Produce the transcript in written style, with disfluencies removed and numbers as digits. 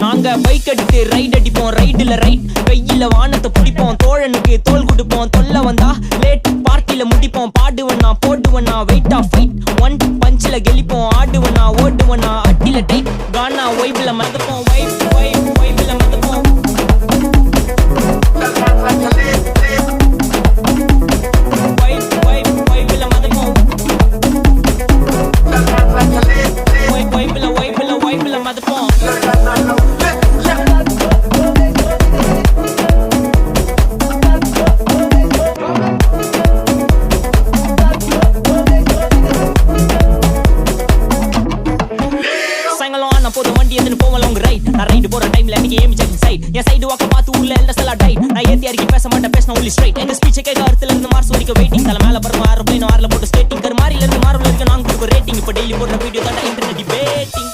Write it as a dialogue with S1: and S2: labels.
S1: நாங்க பைக் எடுத்து ரைட் அடிப்போம், ரைடுல ரைட் கையில வானத்தை பிடிப்போம், தோழனுக்கு தோல் கொடுப்போம், தொல்ல வந்தா லேட் பார்ட்டில முடிப்போம், பாடுவனா போடுவனா வெயிட் ஆஃப் ஃபைட் ஒன் பஞ்சில கெளிப்போம், ஆடுவனா ஓடுவனா அட்டில டைட் கானா வைப்ல மதப்போம், வைப்ல மதப்போம். என் சைடு வாக்க பார்த்து ஊர்ல எல்லாம் செல்லா டைட் நான் ஏத்தி அறிக்கை பேச மாட்டேன் பேசின ஒன்லி ஸ்ட்ரைட் எங்க ஸ்பீச் கேட்க அர்த்தத்துல இருந்து மார்ஸ் வரைக்கும் வெயிட்டிங் தலை மேல பரம ஆரோப்ளைன் ஆர்ல போட்டு ஸ்கேட்டிங் கர் மாறில இருந்து மார்வல இருக்கு நாங்க கொடுக்க ரேட்டிங் இப்போ டெய்லி போடுற வீடியோ தான் இன்டர்நெட் டிபேட்டிங்